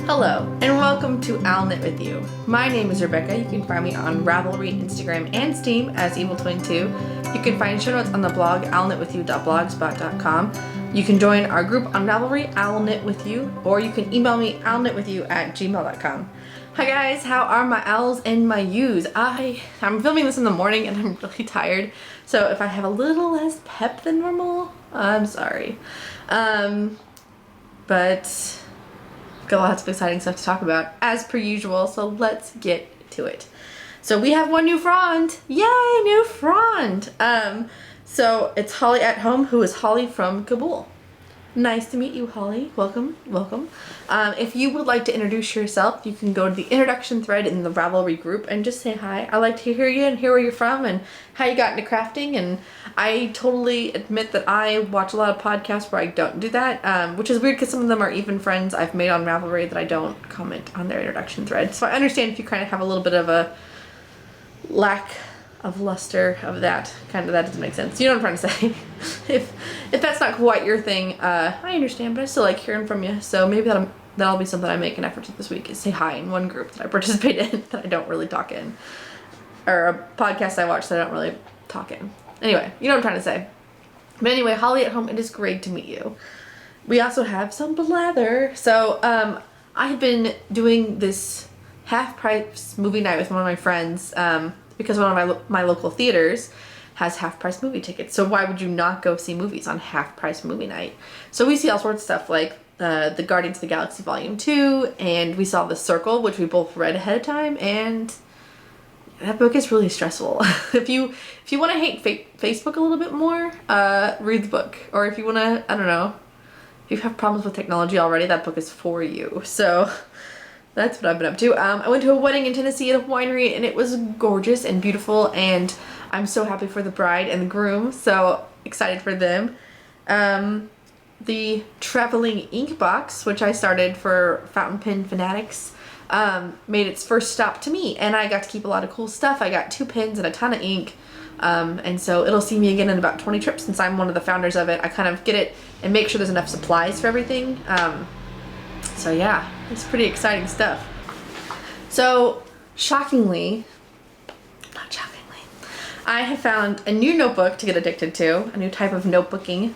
Hello, and welcome to I'll Knit With You. My name is Rebecca. You can find me on Ravelry, Instagram, and Steam as EvilTwin2. You can find show notes on the blog illknitwithyou.blogspot.com. You can join our group on Ravelry, I'll Knit With You, or you can email me illknitwithyou@gmail.com. Hi guys, how are my owls and my yous? I'm filming this in the morning and I'm really tired, so if I have a little less pep than normal, I'm sorry. But got lots of exciting stuff to talk about as per usual, so let's get to it. So we have one new frond. Yay, new frond. So it's Holly at home, who is Holly from Kabul. Nice to meet you, Holly. Welcome, welcome. If you would like to introduce yourself, you can go to the introduction thread in the Ravelry group and just say hi. I like to hear you and hear where you're from and how you got into crafting. And I totally admit that I watch a lot of podcasts where I don't do that, which is weird because some of them are even friends I've made on Ravelry that I don't comment on their introduction thread. So I understand if you kind of have a little bit of a lack of luster of that, kind of, that doesn't make sense. You know what I'm trying to say. if that's not quite your thing, I understand, but I still like hearing from you. So maybe that'll be something I make an effort to this week, is say hi in one group that I participate in that I don't really talk in, or a podcast I watch that I don't really talk in. Anyway, you know what I'm trying to say. But anyway, Holly at home, it is great to meet you. We also have some blather. So I have been doing this half-price movie night with one of my friends, because one of my local theaters has half-price movie tickets. So why would you not go see movies on half-price movie night? So we see all sorts of stuff like the Guardians of the Galaxy Volume 2, and we saw The Circle, which we both read ahead of time, and that book is really stressful. If you want to hate Facebook a little bit more, read the book. Or if you want to, I don't know, if you have problems with technology already, that book is for you. So that's what I've been up to. I went to a wedding in Tennessee at a winery, and it was gorgeous and beautiful, and I'm so happy for the bride and the groom, so excited for them. The traveling ink box, which I started for Fountain Pen Fanatics, made its first stop to me, and I got to keep a lot of cool stuff. I got 2 pens and a ton of ink, and so it'll see me again in about 20 trips since I'm one of the founders of it. I kind of get it and make sure there's enough supplies for everything. So yeah, it's pretty exciting stuff. So shockingly, not shockingly, I have found a new notebook to get addicted to, a new type of notebooking.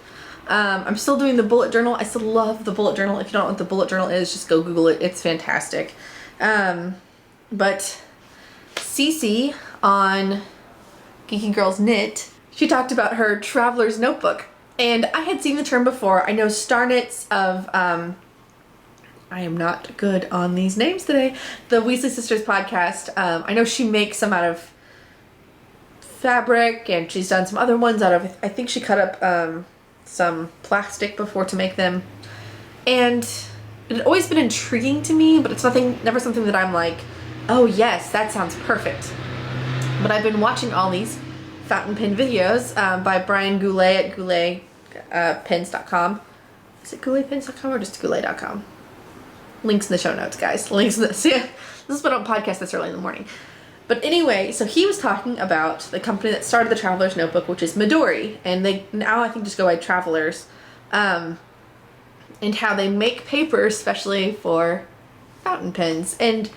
I'm still doing the bullet journal. I still love the bullet journal. If you don't know what the bullet journal is, just go Google it. It's fantastic. But Cece on Geeky Girls Knit, she talked about her traveler's notebook. And I had seen the term before. I know Star Knits of, I am not good on these names today, the Weasley Sisters podcast. I know she makes some out of fabric, and she's done some other ones out of, I think she cut up some plastic before to make them. And it had always been intriguing to me, but it's never something that I'm like, oh yes, that sounds perfect. But I've been watching all these fountain pen videos by Brian Goulet at gouletpens.com. Is it gouletpens.com or just goulet.com? Links in the show notes, guys. Links in this. Yeah, this is what I don't podcast this early in the morning. But anyway, so he was talking about the company that started the Traveler's Notebook, which is Midori, and they now I think just go by Travelers, and how they make paper especially for fountain pens. And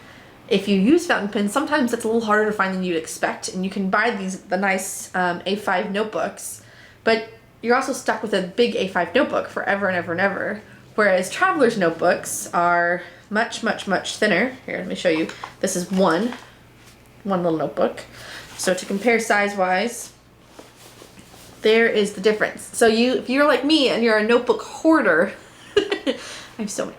if you use fountain pens, sometimes it's a little harder to find than you'd expect, and you can buy the nice A5 notebooks, but you're also stuck with a big A5 notebook forever and ever and ever. Whereas Traveler's notebooks are much, much, much thinner. Here, let me show you. This is one little notebook. So to compare size-wise, there is the difference. So if you're like me and you're a notebook hoarder,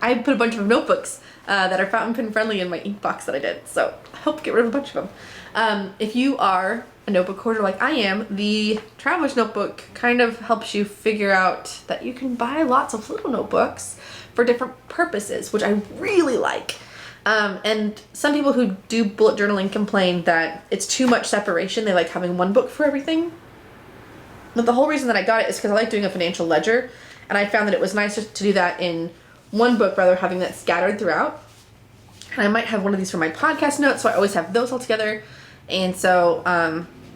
I put a bunch of notebooks that are fountain pen friendly in my ink box that I did. So I hope to get rid of a bunch of them. If you are a notebook hoarder like I am, the Traveler's Notebook kind of helps you figure out that you can buy lots of little notebooks for different purposes, which I really like. And some people who do bullet journaling complain that it's too much separation. They like having one book for everything. But the whole reason that I got it is because I like doing a financial ledger, and I found that it was nicer to do that in one book rather than having that scattered throughout. And I might have one of these for my podcast notes, so I always have those all together. And so,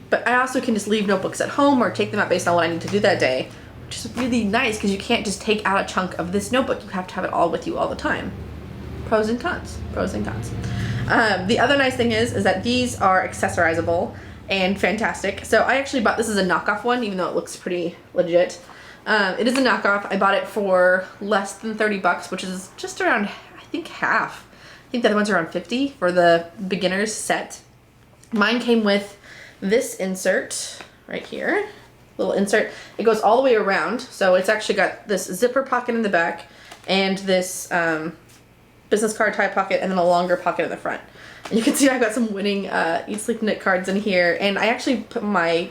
but I also can just leave notebooks at home or take them out based on what I need to do that day, which is really nice because you can't just take out a chunk of this notebook. You have to have it all with you all the time. pros and cons. Pros and cons. The other nice thing is that these are accessorizable and fantastic. So I actually bought, this is a knockoff one, even though it looks pretty legit. It is a knockoff. I bought it for less than 30 bucks, which is just around, I think, half. I think the other ones are around 50 for the beginner's set. Mine came with this insert right here, little insert. It goes all the way around, so it's actually got this zipper pocket in the back and this business card type pocket and then a longer pocket in the front. And you can see I've got some winning Eat Sleep Knit cards in here, and I actually put my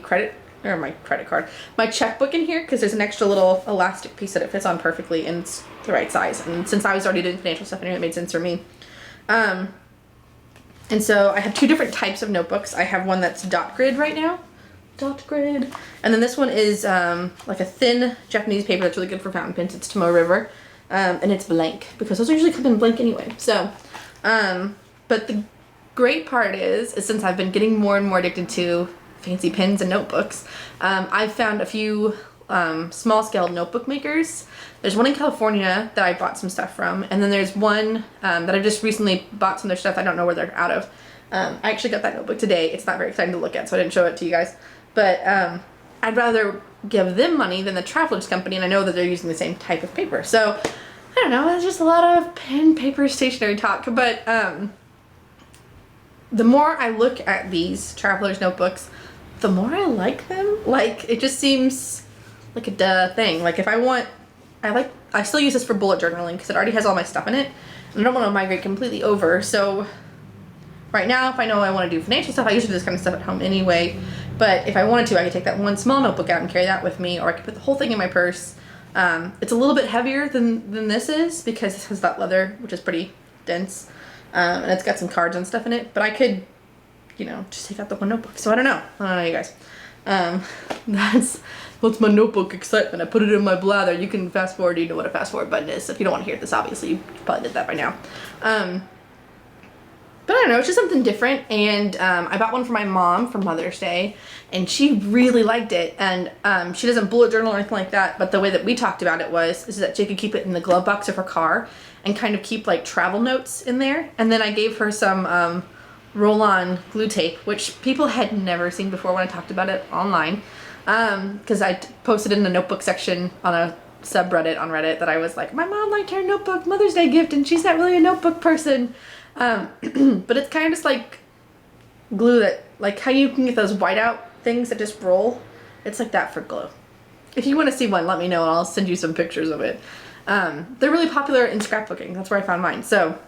my checkbook in here because there's an extra little elastic piece that it fits on perfectly and it's the right size. And since I was already doing financial stuff anyway, it made sense for me. And so I have two different types of notebooks. I have one that's dot grid right now. Dot grid. And then this one is like a thin Japanese paper that's really good for fountain pens. It's Tomoe River. And it's blank because those usually come in blank anyway. So, but the great part is since I've been getting more and more addicted to fancy pens and notebooks, I've found a few small scale notebook makers. There's one in California that I bought some stuff from, and then there's one that I just recently bought some of their stuff. I don't know where they're out of. I actually got that notebook today. It's not very exciting to look at, so I didn't show it to you guys. But I'd rather give them money than the Travelers Company, and I know that they're using the same type of paper. So, I don't know, it's just a lot of pen, paper, stationery talk. But the more I look at these Travelers notebooks, the more I like them. Like, it just seems like a duh thing. Like, if I still use this for bullet journaling because it already has all my stuff in it, and I don't want to migrate completely over. So right now, if I know I want to do financial stuff, I usually do this kind of stuff at home anyway. But if I wanted to, I could take that one small notebook out and carry that with me, or I could put the whole thing in my purse. It's a little bit heavier than this is because this has that leather, which is pretty dense, and it's got some cards and stuff in it. But I could, just take out the one notebook. So I don't know, you guys. That's my notebook excitement. I put it in my blather. You can fast forward. You know what a fast forward button is. If you don't want to hear this, obviously you probably did that by now. But I don't know, it's just something different, and I bought one for my mom for Mother's Day, and she really liked it, and she doesn't bullet journal or anything like that, but the way that we talked about it is that she could keep it in the glove box of her car and kind of keep like travel notes in there. And then I gave her some roll-on glue tape, which people had never seen before when I talked about it online, because I posted in the notebook section on a subreddit on Reddit that I was like, my mom liked her notebook Mother's Day gift, and she's not really a notebook person. But it's kind of just like glue that, like how you can get those whiteout things that just roll. It's like that for glue. If you want to see one, let me know and I'll send you some pictures of it. They're really popular in scrapbooking. That's where I found mine. So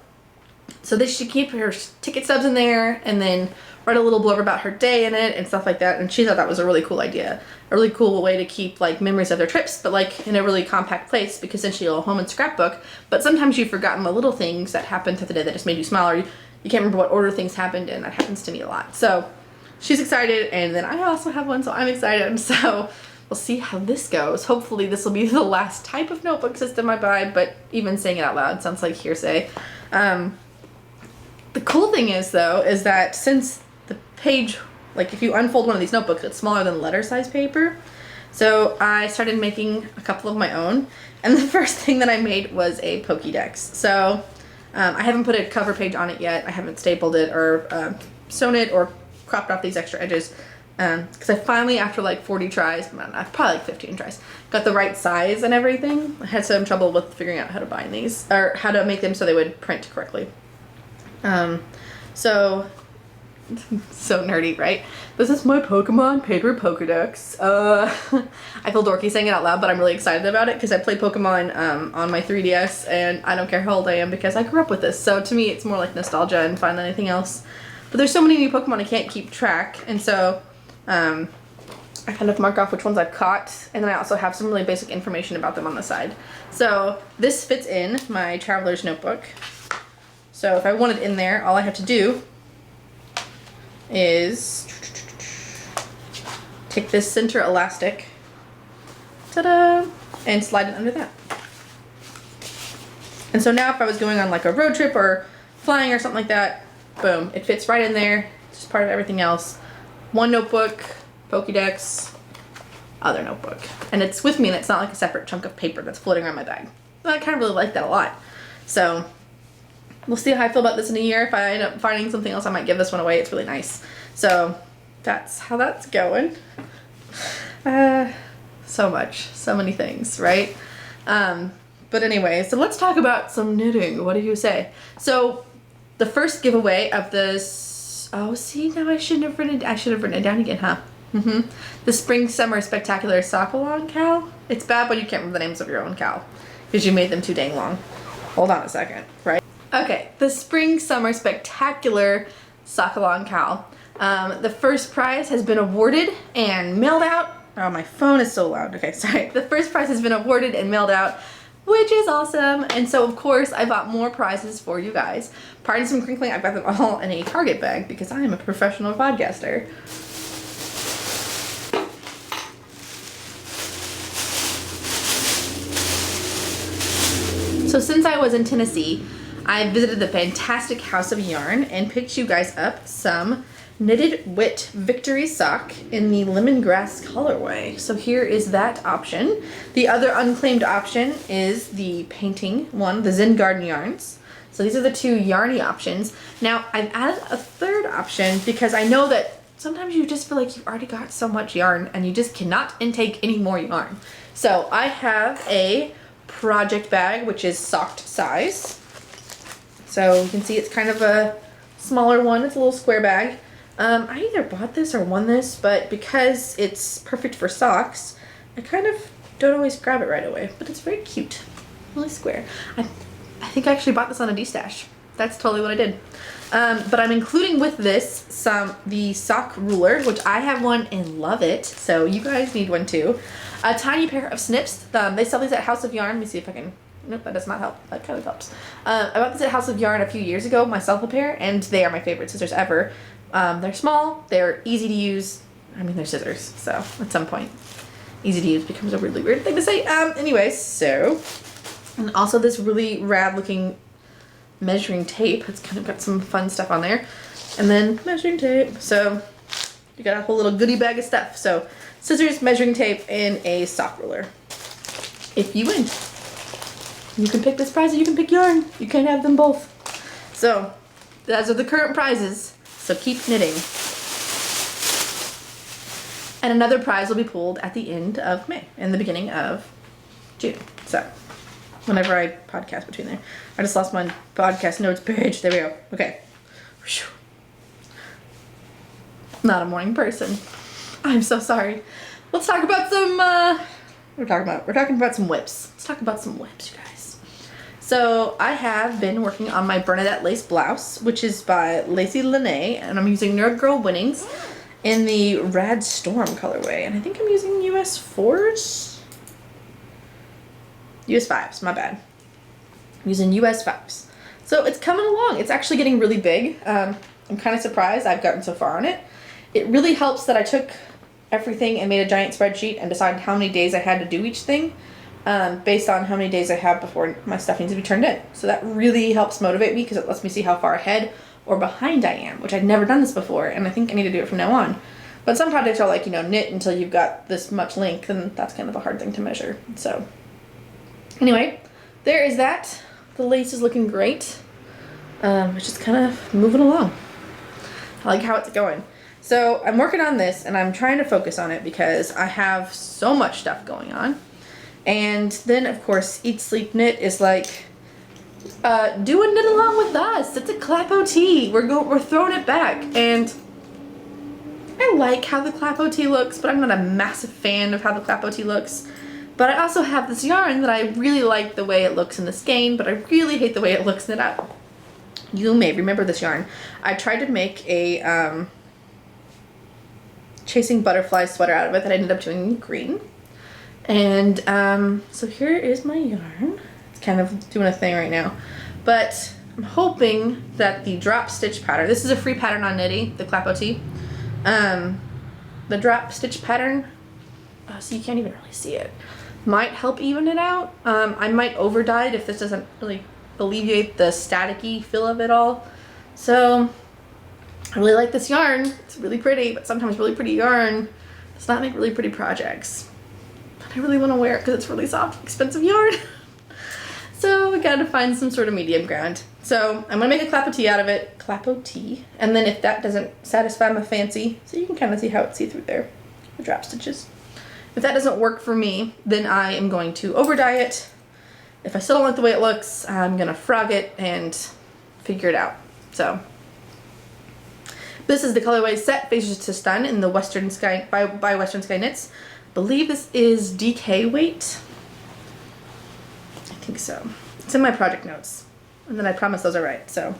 this, she keep her ticket stubs in there and then write a little blurb about her day in it and stuff like that. And she thought that was a really cool idea. A really cool way to keep like memories of their trips, but like in a really compact place, because then she'll go home and scrapbook. But sometimes you've forgotten the little things that happened through the day that just made you smile, or you can't remember what order things happened in. That happens to me a lot. So she's excited, and then I also have one, so I'm excited. So we'll see how this goes. Hopefully this will be the last type of notebook system I buy, but even saying it out loud sounds like hearsay. The cool thing is, though, is that since the page, like if you unfold one of these notebooks, it's smaller than letter size paper. So I started making a couple of my own, and the first thing that I made was a Pokédex. So I haven't put a cover page on it yet. I haven't stapled it or sewn it or cropped off these extra edges, because I finally, after like 40 tries, probably like 15 tries, got the right size and everything. I had some trouble with figuring out how to bind these, or how to make them so they would print correctly. So nerdy, right? This is my Pokemon paper Pokedex. I feel dorky saying it out loud, but I'm really excited about it because I played Pokemon on my 3DS, and I don't care how old I am because I grew up with this. So to me, it's more like nostalgia and fun than anything else. But there's so many new Pokemon I can't keep track, and so I kind of mark off which ones I've caught, and then I also have some really basic information about them on the side. So this fits in my traveler's notebook. So if I want it in there, all I have to do is take this center elastic, ta-da, and slide it under that. And so now if I was going on like a road trip or flying or something like that, boom, it fits right in there. It's just part of everything else. One notebook, Pokédex, other notebook. And it's with me, and it's not like a separate chunk of paper that's floating around my bag. I kind of really like that a lot. So We'll see how I feel about this in a year. If I end up finding something else, I might give this one away. It's really nice. So that's how that's going. So much, so many things, right? But anyway, so let's talk about some knitting. What do you say? So the first giveaway of this, oh, see, now I should have written it down again, huh? The Spring Summer Spectacular Sock Along Cal. It's bad when you can't remember the names of your own cal because you made them too dang long. Hold on a second, right? Okay, the Spring Summer Spectacular Sock Along Cal. The first prize has been awarded and mailed out. Oh, my phone is so loud. Okay, sorry. The first prize has been awarded and mailed out, which is awesome. And so, of course, I bought more prizes for you guys. Pardon some crinkling. I've got them all in a Target bag because I am a professional podcaster. So since I was in Tennessee, I visited the fantastic House of Yarn and picked you guys up some Knitted Wit Victory sock in the lemongrass colorway. So here is that option. The other unclaimed option is the painting one, the Zen Garden yarns. So these are the two yarny options. Now I've added a third option because I know that sometimes you just feel like you've already got so much yarn and you just cannot intake any more yarn. So I have a project bag, which is socked size. So you can see it's kind of a smaller one. It's a little square bag. I either bought this or won this, but because it's perfect for socks, I kind of don't always grab it right away, but it's very cute, really square. I think I actually bought this on a D-stash. That's totally what I did. But I'm including with this the sock ruler, which I have one and love it, so you guys need one too. A tiny pair of snips. They sell these at House of Yarn. Let me see if I can. Nope, that does not help. That kind of helps. I bought this at House of Yarn a few years ago, myself a pair, and they are my favorite scissors ever. They're small, they're easy to use. I mean, they're scissors, so at some point, easy to use becomes a really weird thing to say. Anyways, so, and also this really rad looking measuring tape. It's kind of got some fun stuff on there. And then measuring tape. So you got a whole little goodie bag of stuff. So scissors, measuring tape, and a sock ruler. If you win, you can pick this prize or you can pick yarn. You can't have them both. So those are the current prizes. So keep knitting. And another prize will be pulled at the end of May and the beginning of June. So whenever I podcast between there. I just lost my podcast notes page. There we go. Okay. Not a morning person. I'm so sorry. Let's talk about some we're talking about some whips. Let's talk about some whips, you guys. So I have been working on my Bernadette lace blouse, which is by Lacey Lene, and I'm using Nerd Girl Winnings in the Rad Storm colorway, and I think I'm using US 4s? US 5s, my bad. I'm using US 5s. So it's coming along. It's actually getting really big. I'm kind of surprised I've gotten so far on it. It really helps that I took everything and made a giant spreadsheet and decided how many days I had to do each thing. Based on how many days I have before my stuff needs to be turned in. So that really helps motivate me because it lets me see how far ahead or behind I am, which I'd never done this before, and I think I need to do it from now on. But some projects are like, you know, knit until you've got this much length, and that's kind of a hard thing to measure. So anyway, there is that. The lace is looking great. It's just kind of moving along. I like how it's going. So I'm working on this, and I'm trying to focus on it because I have so much stuff going on. And then, of course, Eat, Sleep, Knit is like, do a knit along with us. It's a clap OT. We're throwing it back. And I like how the clap OT looks, but I'm not a massive fan of how the clap OT looks. But I also have this yarn that I really like the way it looks in the skein, but I really hate the way it looks knit out. You may remember this yarn. I tried to make a Chasing Butterfly sweater out of it that I ended up doing in green. And so here is my yarn. It's kind of doing a thing right now. But I'm hoping that the drop stitch pattern, this is a free pattern on Knitty, the Clap OT. The drop stitch pattern, so you can't even really see it, might help even it out. I might over dye it if this doesn't really alleviate the staticky feel of it all. So I really like this yarn. It's really pretty, but sometimes really pretty yarn does not make really pretty projects. I really want to wear it because it's really soft, expensive yarn. So we gotta find some sort of medium ground. So I'm gonna make a clapotis out of it, clapotis, and then if that doesn't satisfy my fancy, so you can kind of see how it's see through there, the drop stitches. If that doesn't work for me, then I am going to over dye it. If I still don't like the way it looks, I'm gonna frog it and figure it out. So this is the colorway Set Faces to Stun in the Western Sky by Western Sky Knits. I believe this is DK weight. I think so. It's in my project notes. And then I promise those are right, so.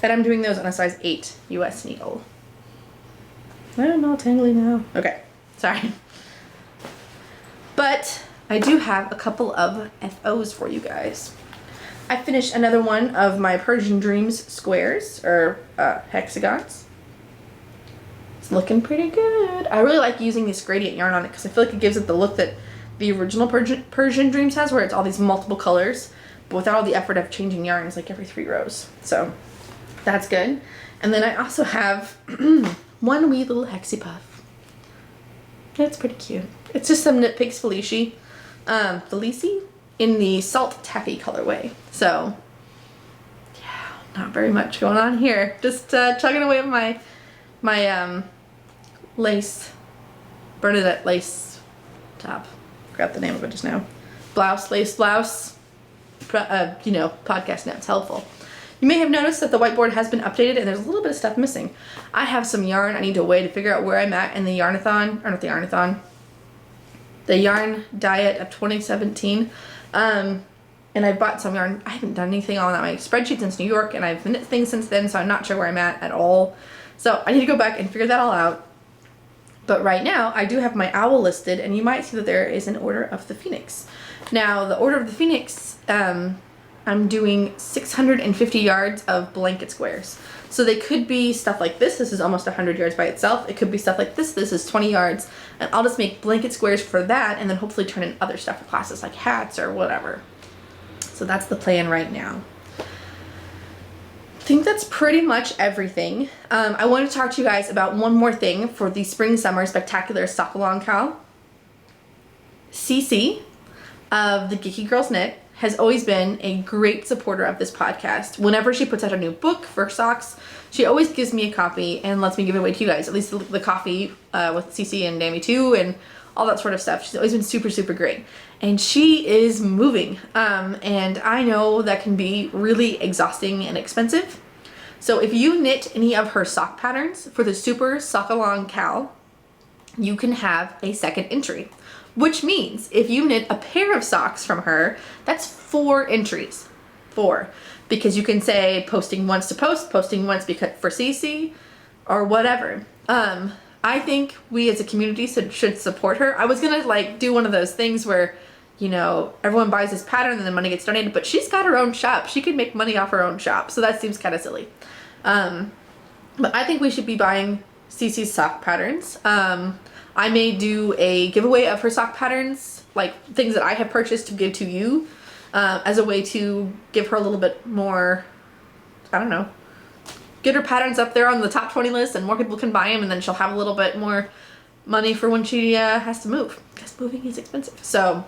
And I'm doing those on a size 8 US needle. I'm all tangly now. Okay, sorry. But I do have a couple of FOs for you guys. I finished another one of my Persian Dreams squares, or hexagons. It's looking pretty good. I really like using this gradient yarn on it because I feel like it gives it the look that the original Persian Dreams has, where it's all these multiple colors, but without all the effort of changing yarns like every 3 rows. So that's good. And then I also have one wee little hexy puff. That's pretty cute. It's just some Knit Picks Felici in the Salt Taffy colorway. So yeah, not very much going on here. Just chugging away with my lace, Bernadette lace top. Forgot the name of it just now. Blouse, lace blouse. You know, podcast notes helpful. You may have noticed that the whiteboard has been updated and there's a little bit of stuff missing. I have some yarn I need to weigh to figure out where I'm at in the Yarnathon, or not the Yarnathon, the Yarn Diet of 2017. And I bought some yarn. I haven't done anything on my spreadsheet since New York, and I've knit things since then, so I'm not sure where I'm at all. So I need to go back and figure that all out. But right now, I do have my owl listed, and you might see that there is an Order of the Phoenix. Now, the Order of the Phoenix, I'm doing 650 yards of blanket squares. So they could be stuff like this. This is almost 100 yards by itself. It could be stuff like this. This is 20 yards. And I'll just make blanket squares for that, and then hopefully turn in other stuff for classes like hats or whatever. So that's the plan right now. I think that's pretty much everything. I want to talk to you guys about one more thing for the Spring Summer Spectacular Sock Along Cal. Cece of the Geeky Girls Knit has always been a great supporter of this podcast. Whenever she puts out a new book for socks, she always gives me a copy and lets me give it away to you guys. At least the coffee with Cece and Dammy too, and all that sort of stuff. She's always been super, super great. And she is moving. And I know that can be really exhausting and expensive. So if you knit any of her sock patterns for the Super Sock Along Cal, you can have a second entry. Which means if you knit a pair of socks from her, that's 4 entries. 4. Because you can say posting once to post, posting once because for CC, or whatever. I think we as a community should support her. I was gonna like do one of those things where, you know, everyone buys this pattern and the money gets donated, but she's got her own shop. She can make money off her own shop, so that seems kind of silly. But I think we should be buying CC's sock patterns. I may do a giveaway of her sock patterns, like things that I have purchased to give to you, as a way to give her a little bit more, I don't know, get her patterns up there on the top 20 list and more people can buy them, and then she'll have a little bit more money for when she has to move, because moving is expensive. So,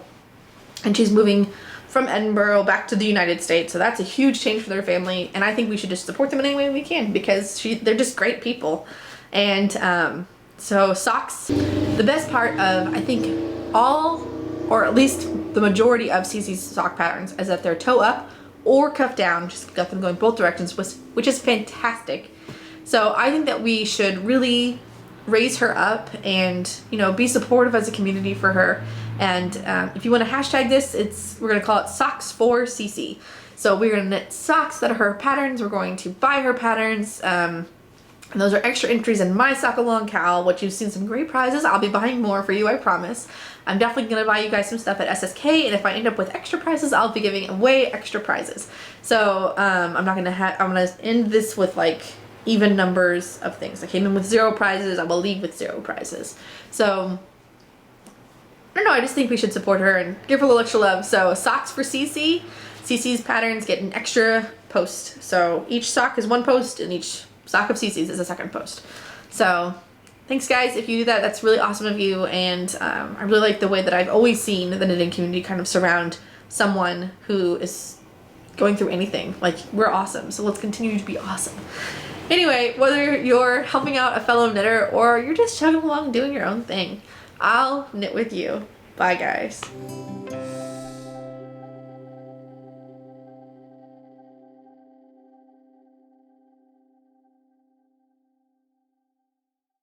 and she's moving from Edinburgh back to the United States, so that's a huge change for their family, and I think we should just support them in any way we can because they're just great people. And so socks, the best part of, I think, all, or at least the majority of Cece's sock patterns is that they're toe up or cuff down, just got them going both directions, which is fantastic. So I think that we should really raise her up and, you know, be supportive as a community for her. And if you want to hashtag this, we're going to call it Socks for Cece. So we're going to knit socks that are her patterns. We're going to buy her patterns. And those are extra entries in my Sock Along Cal, which you've seen some great prizes. I'll be buying more for you, I promise. I'm definitely going to buy you guys some stuff at SSK, and if I end up with extra prizes, I'll be giving away extra prizes. So I'm going to end this with like even numbers of things. I came in with 0 prizes. I will leave with 0 prizes. So I don't know, I just think we should support her and give her a little extra love. So socks for Cece. Cece's patterns get an extra post. So each sock is 1 post, and each sock of Cece's is a second post. So thanks guys, if you do that, that's really awesome of you. And I really like the way that I've always seen the knitting community kind of surround someone who is going through anything. Like, we're awesome, so let's continue to be awesome. Anyway, whether you're helping out a fellow knitter or you're just chugging along doing your own thing, I'll knit with you. Bye, guys.